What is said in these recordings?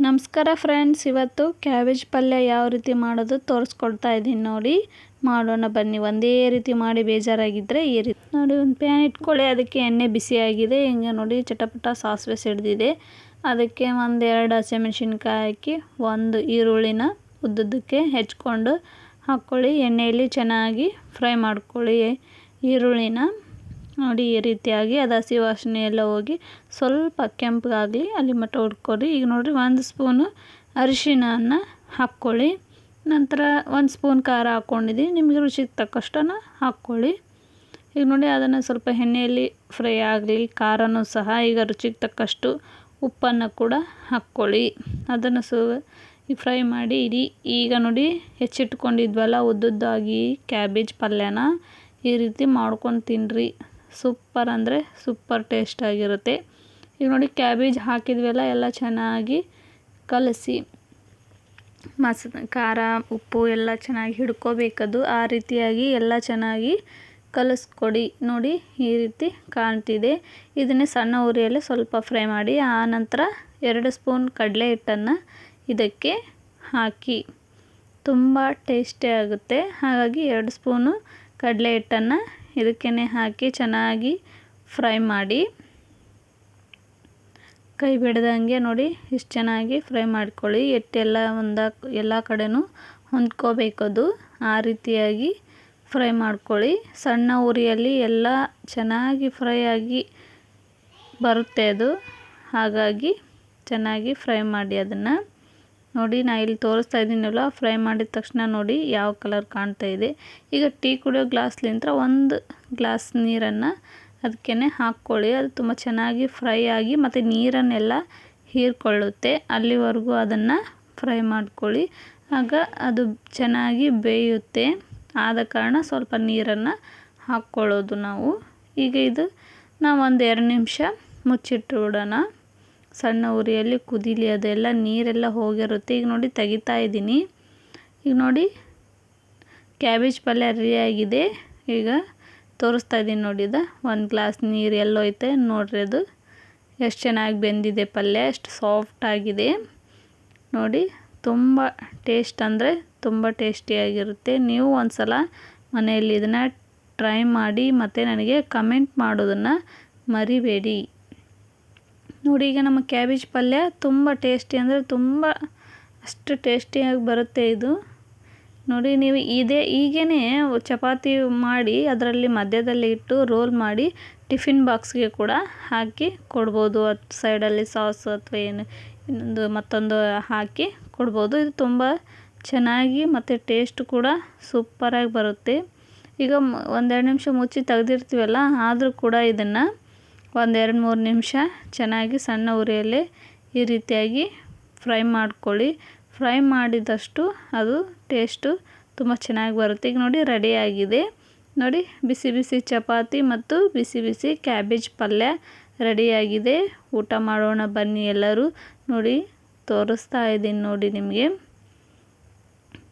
ನಮಸ್ಕಾರ ಫ್ರೆಂಡ್ಸ್, ಇವತ್ತು ಕ್ಯಾಬೇಜ್ ಪಲ್ಯ ಯಾವ ರೀತಿ ಮಾಡೋದು ತೋರಿಸ್ಕೊಡ್ತಾ ಇದ್ದೀನಿ ನೋಡಿ. ಮಾಡೋಣ ಬನ್ನಿ. ಒಂದೇ ರೀತಿ ಮಾಡಿ ಬೇಜಾರಾಗಿದ್ದರೆ ಈ ರೀತಿ ನೋಡಿ, ಒಂದು ಪ್ಯಾನ್ ಇಟ್ಕೊಳ್ಳಿ. ಅದಕ್ಕೆ ಎಣ್ಣೆ ಬಿಸಿಯಾಗಿದೆ. ಹಿಂಗೆ ನೋಡಿ ಚಟಪಟ ಸಾಸಿವೆ ಸಿಡ್ದಿದೆ. ಅದಕ್ಕೆ ಒಂದೆರಡು ಹಸಿಮೆಣಸಿನ್ಕಾಯಿ ಹಾಕಿ ಒಂದು ಈರುಳ್ಳಿನ ಉದ್ದುದ್ದಕ್ಕೆ ಹೆಚ್ಕೊಂಡು ಹಾಕ್ಕೊಳ್ಳಿ. ಎಣ್ಣೆಯಲ್ಲಿ ಚೆನ್ನಾಗಿ ಫ್ರೈ ಮಾಡ್ಕೊಳ್ಳಿ ಈರುಳ್ಳಿನ. ನೋಡಿ ಈ ರೀತಿಯಾಗಿ ಅದು ಹಸಿ ವಾಸನೆ ಎಲ್ಲ ಹೋಗಿ ಸ್ವಲ್ಪ ಕೆಂಪಗಾಗಲಿ ಅಲ್ಲಿ ಮಟ್ಟ ಹುಡ್ಕೊರಿ. ಈಗ ನೋಡಿರಿ, 1 ಸ್ಪೂನು ಅರಿಶಿನ ಹಾಕ್ಕೊಳ್ಳಿ. ನಂತರ 1 ಸ್ಪೂನ್ ಖಾರ ಹಾಕ್ಕೊಂಡಿದ್ದೀನಿ. ನಿಮಗೆ ರುಚಿಗೆ ತಕ್ಕಷ್ಟನ್ನು ಹಾಕ್ಕೊಳ್ಳಿ. ಈಗ ನೋಡಿ, ಅದನ್ನು ಸ್ವಲ್ಪ ಎಣ್ಣೆಯಲ್ಲಿ ಫ್ರೈ ಆಗಲಿ. ಖಾರನೂ ಸಹ. ಈಗ ರುಚಿಗೆ ತಕ್ಕಷ್ಟು ಉಪ್ಪನ್ನು ಕೂಡ ಹಾಕ್ಕೊಳ್ಳಿ. ಅದನ್ನು ಫ್ರೈ ಮಾಡಿ ಇಡಿ. ಈಗ ನೋಡಿ, ಹೆಚ್ಚಿಟ್ಕೊಂಡಿದ್ವಲ್ಲ ಉದ್ದುದ್ದಾಗಿ ಕ್ಯಾಬೇಜ್ ಪಲ್ಯನ ಈ ರೀತಿ ಮಾಡ್ಕೊಂಡು ತಿನ್ನಿರಿ. ಸೂಪರ್ ಅಂದರೆ ಸೂಪರ್ ಟೇಸ್ಟ್ ಆಗಿರುತ್ತೆ. ಈಗ ನೋಡಿ, ಕ್ಯಾಬೇಜ್ ಹಾಕಿದ್ವೆಲ್ಲ ಎಲ್ಲ ಚೆನ್ನಾಗಿ ಕಲಸಿ ಖಾರ ಉಪ್ಪು ಎಲ್ಲ ಚೆನ್ನಾಗಿ ಹಿಡ್ಕೋಬೇಕದು. ಆ ರೀತಿಯಾಗಿ ಎಲ್ಲ ಚೆನ್ನಾಗಿ ಕಲಿಸ್ಕೊಡಿ. ನೋಡಿ ಈ ರೀತಿ ಕಾಣ್ತಿದೆ. ಇದನ್ನೇ ಸಣ್ಣ ಉರಿಯಲ್ಲಿ ಸ್ವಲ್ಪ ಫ್ರೈ ಮಾಡಿ. ಆನಂತರ 2 ಸ್ಪೂನ್ ಕಡಲೆ ಹಿಟ್ಟನ್ನು ಇದಕ್ಕೆ ಹಾಕಿ. ತುಂಬ ಟೇಸ್ಟಿ ಆಗುತ್ತೆ. ಹಾಗಾಗಿ 2 ಸ್ಪೂನು ಕಡಲೆ ಹಿಟ್ಟನ್ನು ಇದಕ್ಕೇ ಹಾಕಿ ಚೆನ್ನಾಗಿ ಫ್ರೈ ಮಾಡಿ. ಕೈ ಬಿಡ್ದಂಗೆ ನೋಡಿ ಇಷ್ಟು ಚೆನ್ನಾಗಿ ಫ್ರೈ ಮಾಡ್ಕೊಳ್ಳಿ. ಹಿಟ್ಟೆಲ್ಲ ಎಲ್ಲ ಕಡೆನೂ ಹೊಂದ್ಕೋಬೇಕದು. ಆ ರೀತಿಯಾಗಿ ಫ್ರೈ ಮಾಡ್ಕೊಳ್ಳಿ. ಸಣ್ಣ ಉರಿಯಲ್ಲಿ ಎಲ್ಲ ಚೆನ್ನಾಗಿ ಫ್ರೈ ಆಗಿ ಬರುತ್ತೆ ಅದು. ಹಾಗಾಗಿ ಚೆನ್ನಾಗಿ ಫ್ರೈ ಮಾಡಿ ಅದನ್ನು. ನೋಡಿ, ನಾನು ಇಲ್ಲಿ ತೋರಿಸ್ತಾ ಇದ್ದೀನಲ್ಲ, ಫ್ರೈ ಮಾಡಿದ ತಕ್ಷಣ ನೋಡಿ ಯಾವ ಕಲರ್ ಕಾಣ್ತಾ ಇದೆ. ಈಗ ಟೀ ಕುಡಿಯೋ ಗ್ಲಾಸ್ಲಿಂದ 1 ಗ್ಲಾಸ್ ನೀರನ್ನು ಅದಕ್ಕೇ ಹಾಕ್ಕೊಳ್ಳಿ. ಅದು ತುಂಬ ಚೆನ್ನಾಗಿ ಫ್ರೈ ಆಗಿ ಮತ್ತು ನೀರನ್ನೆಲ್ಲ ಹೀರ್ಕೊಳ್ಳುತ್ತೆ. ಅಲ್ಲಿವರೆಗೂ ಅದನ್ನು ಫ್ರೈ ಮಾಡ್ಕೊಳ್ಳಿ. ಆಗ ಅದು ಚೆನ್ನಾಗಿ ಬೇಯುತ್ತೆ. ಆದ ಕಾರಣ ಸ್ವಲ್ಪ ನೀರನ್ನು ಹಾಕ್ಕೊಳ್ಳೋದು ನಾವು. ಈಗ ಇದು ನಾವು 1-2 ನಿಮಿಷ ಮುಚ್ಚಿಟ್ಟು ಬಿಡೋಣ. ಸಣ್ಣ ಉರಿಯಲ್ಲಿ ಕುದೀಲಿ. ಅದೆಲ್ಲ ನೀರೆಲ್ಲ ಹೋಗಿರುತ್ತೆ. ಈಗ ನೋಡಿ, ತೆಗಿತಾ ಇದ್ದೀನಿ. ಈಗ ನೋಡಿ, ಕ್ಯಾಬೇಜ್ ಪಲ್ಯ ರೆಡಿಯಾಗಿದೆ. ಈಗ ತೋರಿಸ್ತಾ ಇದ್ದೀನಿ ನೋಡಿ. 1 ಗ್ಲಾಸ್ ನೀರು ಎಲ್ಲೋಯ್ತೆ ನೋಡ್ರಿ. ಅದು ಎಷ್ಟು ಚೆನ್ನಾಗಿ ಬೆಂದಿದೆ ಪಲ್ಯ, ಎಷ್ಟು ಸಾಫ್ಟಾಗಿದೆ ನೋಡಿ. ತುಂಬ ಟೇಸ್ಟ್ ಅಂದರೆ ತುಂಬ ಟೇಸ್ಟಿಯಾಗಿರುತ್ತೆ. ನೀವು ಒಂದು ಸಲ ಮನೆಯಲ್ಲಿ ಇದನ್ನು ಟ್ರೈ ಮಾಡಿ ಮತ್ತು ನನಗೆ ಕಮೆಂಟ್ ಮಾಡೋದನ್ನು ಮರಿಬೇಡಿ. ನೋಡಿ, ಈಗ ನಮ್ಮ ಕ್ಯಾಬೇಜ್ ಪಲ್ಯ ತುಂಬ ಟೇಸ್ಟಿ ಅಂದರೆ ತುಂಬ ಅಷ್ಟು ಟೇಸ್ಟಿಯಾಗಿ ಬರುತ್ತೆ ಇದು. ನೋಡಿ, ನೀವು ಹೀಗೇ ಚಪಾತಿ ಮಾಡಿ ಅದರಲ್ಲಿ ಮಧ್ಯದಲ್ಲಿ ಇಟ್ಟು ರೋಲ್ ಮಾಡಿ ಟಿಫಿನ್ ಬಾಕ್ಸ್ಗೆ ಕೂಡ ಹಾಕಿ ಕೊಡ್ಬೋದು. ಸೈಡಲ್ಲಿ ಸಾಸ್ ಅಥವಾ ಮತ್ತೊಂದು ಹಾಕಿ ಕೊಡ್ಬೋದು. ಇದು ತುಂಬ ಚೆನ್ನಾಗಿ ಮತ್ತು ಟೇಸ್ಟ್ ಕೂಡ ಸೂಪರಾಗಿ ಬರುತ್ತೆ. ಈಗ 1-2 ನಿಮಿಷ ಮುಚ್ಚಿ ತೆಗೆದಿರ್ತೀವಲ್ಲ, ಆದರೂ ಕೂಡ ಇದನ್ನು 1-2-3 ನಿಮಿಷ ಚೆನ್ನಾಗಿ ಸಣ್ಣ ಉರಿಯಲ್ಲೇ ಈ ರೀತಿಯಾಗಿ ಫ್ರೈ ಮಾಡ್ಕೊಳ್ಳಿ. ಫ್ರೈ ಮಾಡಿದಷ್ಟು ಅದು ಟೇಸ್ಟು ತುಂಬ ಚೆನ್ನಾಗಿ ಬರುತ್ತೆ. ಈಗ ನೋಡಿ, ರೆಡಿಯಾಗಿದೆ. ನೋಡಿ, ಬಿಸಿ ಬಿಸಿ ಚಪಾತಿ ಮತ್ತು ಬಿಸಿ ಬಿಸಿ ಕ್ಯಾಬೇಜ್ ಪಲ್ಯ ರೆಡಿಯಾಗಿದೆ. ಊಟ ಮಾಡೋಣ ಬನ್ನಿ ಎಲ್ಲರೂ. ನೋಡಿ, ತೋರಿಸ್ತಾ ಇದ್ದೀನಿ ನೋಡಿ ನಿಮಗೆ.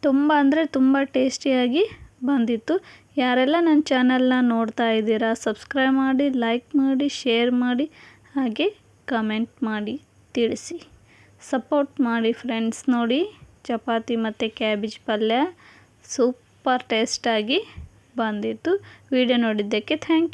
ತುಂಬ ಅಂದರೆ ತುಂಬ ಟೇಸ್ಟಿಯಾಗಿ ಬಂದಿತ್ತು. ಯಾರೆಲ್ಲ ನನ್ನ ಚಾನಲ್ನ ನೋಡ್ತಾ ಇದ್ದೀರಾ, ಸಬ್ಸ್ಕ್ರೈಬ್ ಮಾಡಿ, ಲೈಕ್ ಮಾಡಿ, ಶೇರ್ ಮಾಡಿ, ಹಾಗೆ ಕಮೆಂಟ್ ಮಾಡಿ ತಿಳಿಸಿ. ಸಪೋರ್ಟ್ ಮಾಡಿ ಫ್ರೆಂಡ್ಸ್. ನೋಡಿ, ಚಪಾತಿ ಮತ್ತು ಕ್ಯಾಬೇಜ್ ಪಲ್ಯ ಸೂಪರ್ ಟೇಸ್ಟಾಗಿ ಬಂದಿತ್ತು. ವಿಡಿಯೋ ನೋಡಿದ್ದಕ್ಕೆ ಥ್ಯಾಂಕ್ ಯು.